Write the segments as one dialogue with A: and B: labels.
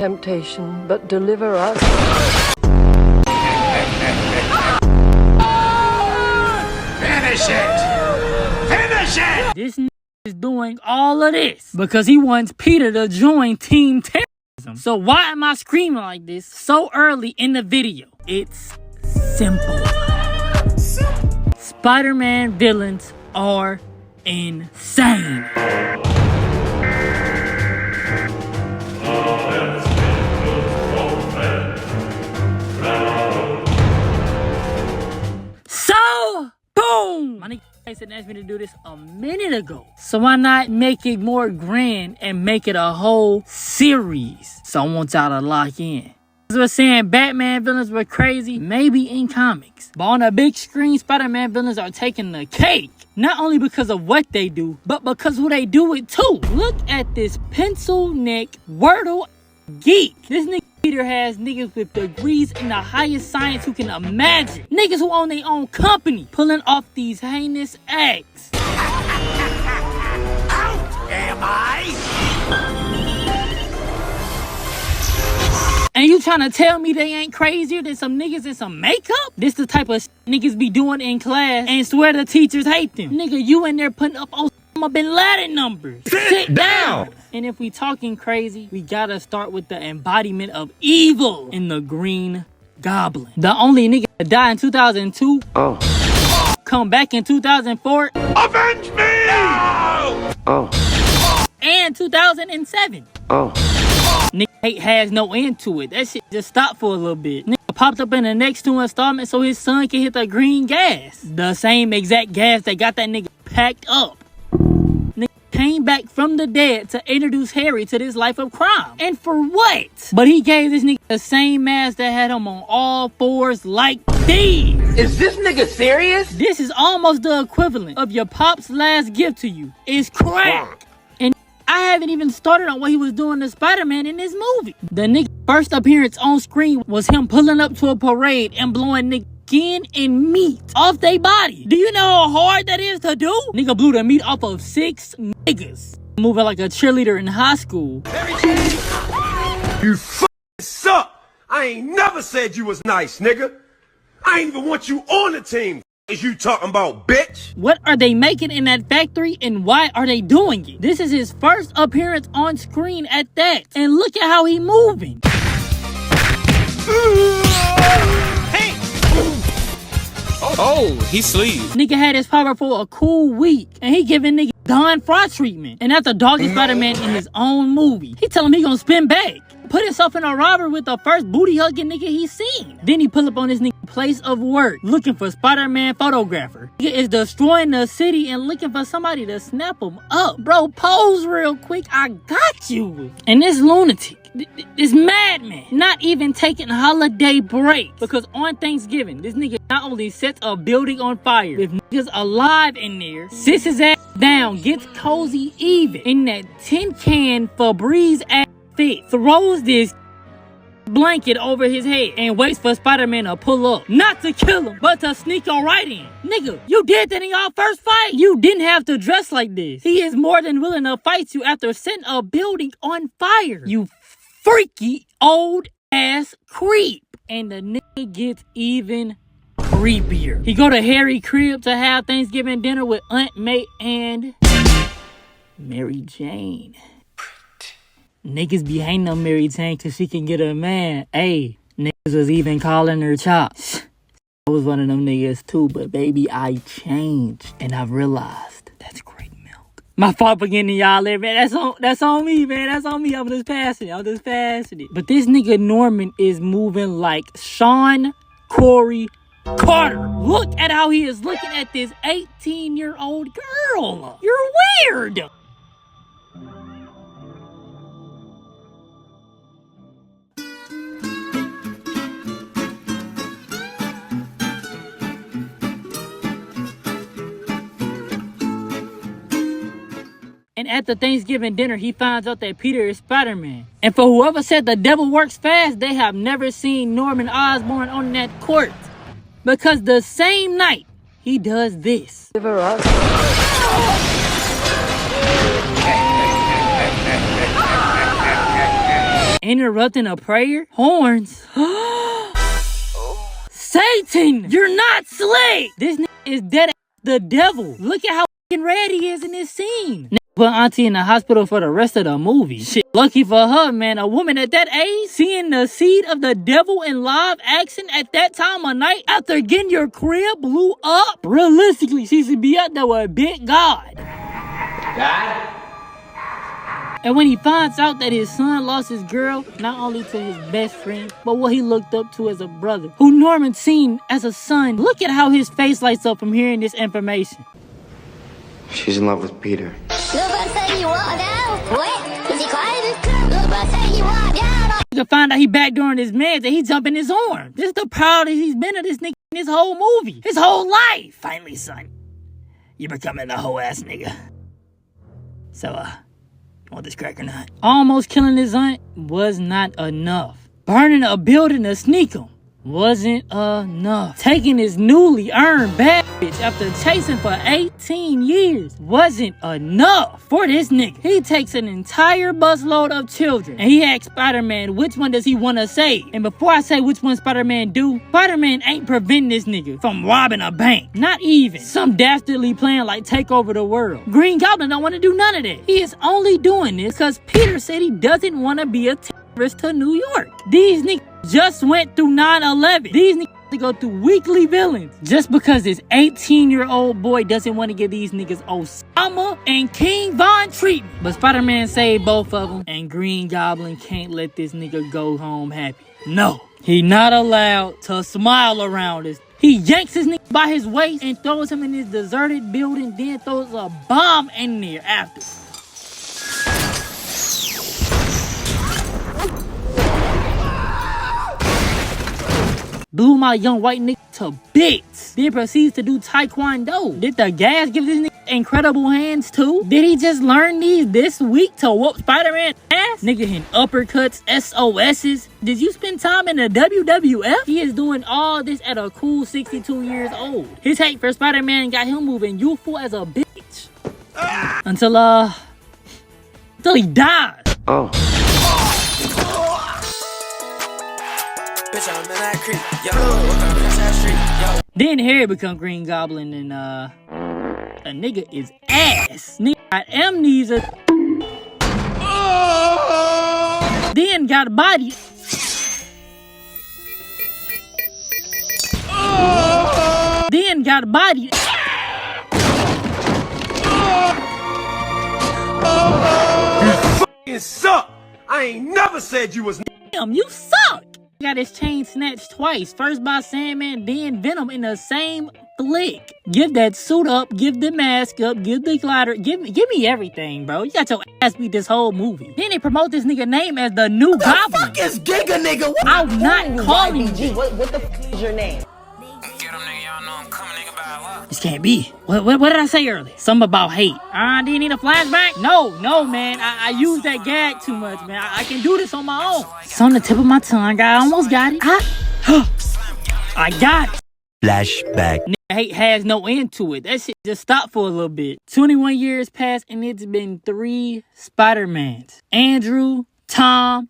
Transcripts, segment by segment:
A: temptation, but deliver us.
B: Finish it! Finish it!
C: This is doing all of this because he wants Peter to join Team Terrorism. So why am I screaming like this so early in the video? It's simple. Spider-Man villains are insane. So, boom! My nigga Tyson asked me to do this a minute ago. So why not make it more grand and make it a whole series? So I want y'all to lock in. We're saying Batman villains were crazy, maybe in comics. But on a big screen, Spider-Man villains are taking the cake. Not only because of what they do, but because who they do it to. Look at this pencil neck Wordle geek. This nigga Peter has niggas with degrees in the highest science who can imagine. Niggas who own their own company pulling off these heinous acts.
B: Out am I?
C: And you trying to tell me they ain't crazier than some niggas in some makeup? This the type of niggas be doing in class and swear the teachers hate them. Nigga, you in there putting up Osama bin Laden numbers. Sit down. And if we talking crazy, we gotta start with the embodiment of evil in the Green Goblin. The only nigga to die in 2002. Come back in 2004.
B: Avenge me! No!
C: And 2007. Nigga hate has no end to it. That shit just stopped for a little bit. Nigga popped up in the next 2 installments so his son can hit the green gas. The same exact gas that got that nigga packed up. Nigga came back from the dead to introduce Harry to this life of crime. And for what? But he gave this nigga the same mask that had him on all fours like these.
D: Is this nigga serious?
C: This is almost the equivalent of your pop's last gift to you. It's crack. I haven't even started on what he was doing to Spider-Man in this movie. The nigga's first appearance on screen was him pulling up to a parade and blowing nigga skin and meat off their body. Do you know how hard that is to do? Nigga blew the meat off of 6 niggas. Moving like a cheerleader in high school.
B: You suck! I ain't never said you was nice, nigga. I ain't even want you on the team. Is you talking about, bitch?
C: What are they making in that factory and why are they doing it? This is his first appearance on screen at that. And look at how he moving.
B: Hey!
E: Oh, he sleep.
C: Nigga had his power for a cool week. And he giving nigga Don Frost treatment. And that's the doggy Spider-Man in his own movie. He tell him he gonna spin back. Put himself in a robbery with the first booty hugging nigga he seen. Then he pull up on this nigga place of work looking for Spider-Man photographer. Nigga is destroying the city and looking for somebody to snap him up. Bro, pose real quick. I got you. And this lunatic, this madman, not even taking a holiday break. Because on Thanksgiving, this nigga not only sets a building on fire with niggas alive in there, sits his ass down, gets cozy even in that tin can Febreze ass fit, throws this blanket over his head and waits for Spider-Man to pull up. Not to kill him, but to sneak on right in. Nigga, you did that in y'all first fight? You didn't have to dress like this. He is more than willing to fight you after setting a building on fire. You freaky old ass creep. And the nigga gets even creepier. He go to Harry's crib to have Thanksgiving dinner with Aunt May and Mary Jane. Niggas be hating on Mary Jane cause she can get a man. Ayy, niggas was even calling her chops. I was one of them niggas too, but baby, I changed. And I realized that's great milk. My fault for getting y'all there, man. That's on me, man. That's on me. I'm just passing it. But this nigga Norman is moving like Sean Corey Carter. Look at how he is looking at this 18-year-old girl. You're weird. And at the Thanksgiving dinner, he finds out that Peter is Spider-Man. And for whoever said the devil works fast, they have never seen Norman Osborn on that court. Because the same night, he does this.
A: Deliver us.
C: Interrupting a prayer? Horns. Satan, you're not slick. This nigga is dead the devil. Look at how fucking red he is in this scene. Nigga put auntie in the hospital for the rest of the movie. Shit, lucky for her, man. A woman at that age, seeing the seed of the devil in live action at that time of night after getting your crib blew up. Realistically, she should be out there with big God.
D: God?
C: And when he finds out that his son lost his girl, not only to his best friend, but what he looked up to as a brother, who Norman seen as a son, look at how his face lights up from hearing this information.
E: She's in love with Peter.
C: You can find out he backdooring his mans and he jumping his arm. This is the proudest he's been of this nigga in his whole movie. His whole life. Finally, son, you're becoming a whole ass nigga. So, want this crack or not? Almost killing his aunt was not enough. Burning a building to sneak him wasn't enough. Taking his newly earned bad bitch after chasing for 18 years wasn't enough for this nigga. He takes an entire busload of children and he asks Spider-Man which one does he want to save. And before I say which one Spider-Man do, Spider-Man ain't preventing this nigga from robbing a bank. Not even some dastardly plan like take over the world. Green Goblin don't want to do none of that. He is only doing this because Peter said he doesn't want to be a terrorist to New York. These niggas just went through 9/11. These niggas to go through weekly villains just because this 18-year-old boy doesn't want to give these niggas Osama and King Von treatment. But Spider-Man saved both of them, and Green Goblin can't let this nigga go home happy. No, he not allowed to smile around us. He yanks his nigga by his waist and throws him in his deserted building, then throws a bomb in there after. Blew my young white nigga to bits. Then proceeds to do taekwondo. Did the gas give this nigga incredible hands too? Did he just learn these this week to whoop Spider-Man ass? Nigga hitting uppercuts, SOS's. Did you spend time in the WWF? He is doing all this at a cool 62 years old. His hate for Spider-Man got him moving youthful as a bitch. Until he died.
E: Oh.
C: Then Harry become Green Goblin and a nigga is ass. Nigga got amnesia. Then got a body. Then got a body.
B: You suck. I ain't never said you was.
C: Damn, you suck. Got his chain snatched twice. First by Sandman, then Venom in the same flick. Give that suit up, give the mask up, give the glider, give me everything, bro. You got your ass beat this whole movie. Then they promote this nigga name as the new Goblin.
D: Fuck is Giga nigga? What?
C: I'm not calling you.
D: What the f is your name?
C: This can't be. What did I say earlier? Something about hate. Do you need a flashback? No, man. I use that gag too much, man. I can do this on my own. It's on the tip of my tongue. I almost got it. I got it.
F: Flashback.
C: Nigga, hate has no end to it. That shit just stopped for a little bit. 21 years passed and it's been 3 Spider-Mans. Andrew, Tom,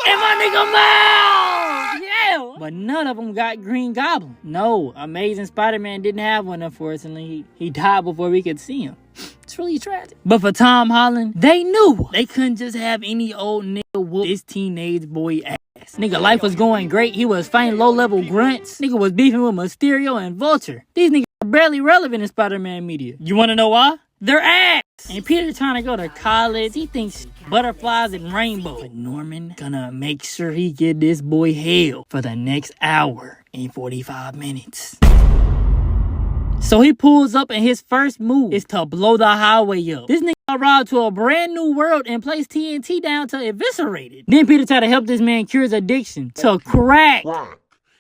C: and my nigga Miles! Yeah! But none of them got Green Goblin. No, Amazing Spider-Man didn't have one, unfortunately. He died before we could see him. It's really tragic. But for Tom Holland, they knew they couldn't just have any old nigga whoop his teenage boy ass. Nigga, life was going great. He was fighting low-level grunts. Nigga was beefing with Mysterio and Vulture. These niggas are barely relevant in Spider-Man media. You wanna know why? They're ass! And Peter trying to go to college, he thinks butterflies and rainbows. But Norman gonna make sure he get this boy hell for the next hour and 45 minutes. So he pulls up and his first move is to blow the highway up. This nigga arrived to a brand new world and placed TNT down to eviscerate it. Then Peter tried to help this man cure his addiction to crack.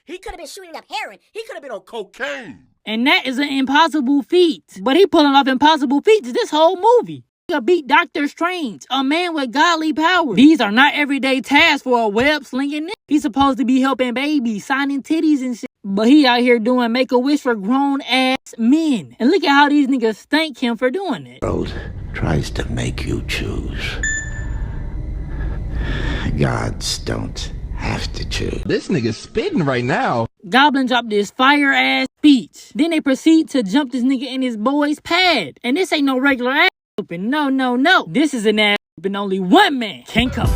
G: He could have been shooting up heroin. He could have been on
B: Cocaine.
C: And that is an impossible feat. But he pulling off impossible feats this whole movie. He beat Doctor Strange, a man with godly powers. These are not everyday tasks for a web-slinging nigga. He's supposed to be helping babies, signing titties and shit. But he out here doing Make-A-Wish for grown-ass men. And look at how these niggas thank him for doing it.
F: World tries to make you choose. Gods don't have to choose.
H: This nigga's spitting right now.
C: Goblin dropped this fire-ass speech. Then they proceed to jump this nigga in his boy's pad. And this ain't no regular ass whooping. No. This is an ass whooping only one man can cover.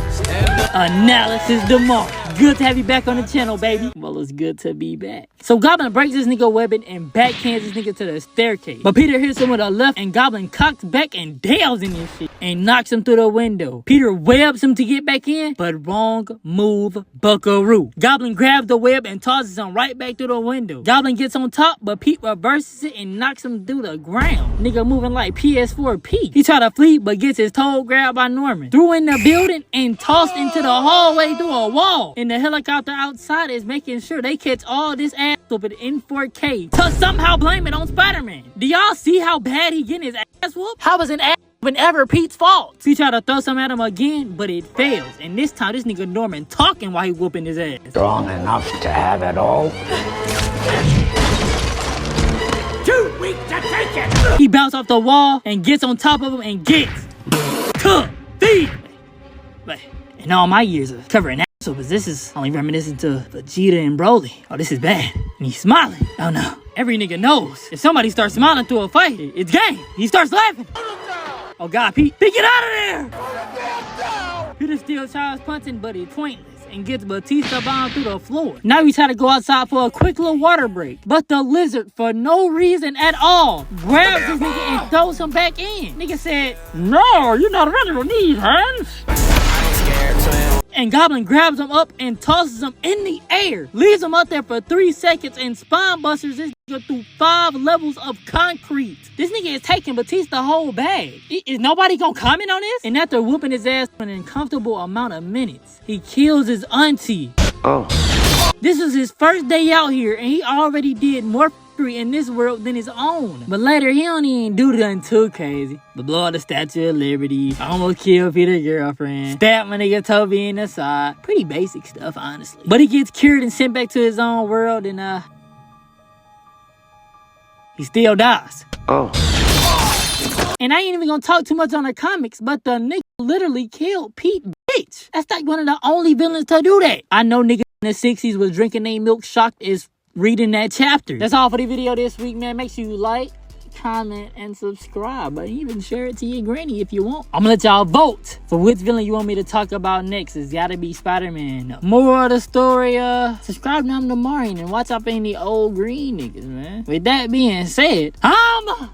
C: Analysis Demar. Good to have you back on the channel, baby. Well, it's good to be back. So Goblin breaks this nigga weapon and backhands this nigga to the staircase. But Peter hits him with a left and Goblin cocks back and dails in this shit and knocks him through the window. Peter webs him to get back in, but wrong move, buckaroo. Goblin grabs the web and tosses him right back through the window. Goblin gets on top, but Pete reverses it and knocks him through the ground. Nigga moving like PS4 Pete. He tried to flee, but gets his toe grabbed by Norman. Threw in the building and tossed into the hallway through a wall. And the helicopter outside is making sure they catch all this ass whooping in 4K to somehow blame it on Spider-Man. Do y'all see how bad he getting his ass whooped? How was an ass whooping ever Pete's fault? He tried to throw some at him again, but it fails. And this time, this nigga Norman talking while he whooping his ass.
F: Strong enough to have it all.
B: Too weak to take it.
C: He bounced off the wall and gets on top of him and gets to feed. But in all my years of covering ass whoopers, this is only reminiscent to Vegeta and Broly. Oh, this is bad. And he's smiling. Oh no. Every nigga knows if somebody starts smiling through a fight, it's game. He starts laughing. Oh god, Pete, get out of there! Peter still tries punching, but it's pointless and gets Batista bombed through the floor. Now he try to go outside for a quick little water break, but the lizard, for no reason at all, grabs this nigga and throws him back in. Nigga said, "No, you're not ready with these hands." And Goblin grabs him up and tosses him in the air, leaves him up there for 3 seconds and spine busters this nigga through 5 levels of concrete. This nigga is taking Batista whole bag. Is nobody gonna comment on this? And after whooping his ass for an uncomfortable amount of minutes, he kills his auntie.
E: Oh.
C: This was his first day out here and he already did more in this world than his own. But later, he don't even do nothing too crazy. But blow out the Statue of Liberty, almost kill Peter's girlfriend, stab my nigga Toby in the side. Pretty basic stuff, honestly. But he gets cured and sent back to his own world and he still dies.
E: Oh.
C: And I ain't even gonna talk too much on the comics, but the nigga literally killed Pete, bitch. That's like one of the only villains to do that. I know niggas in the 60s was drinking their milk shocked as reading that chapter. That's all for the video this week, man. Make sure you like, comment, and subscribe. But even share it to your granny if you want. I'm gonna let y'all vote for which villain you want me to talk about next. It's gotta be Spider-Man. More of the story, subscribe now to Marion and watch out for any old green niggas, man. With that being said, I'm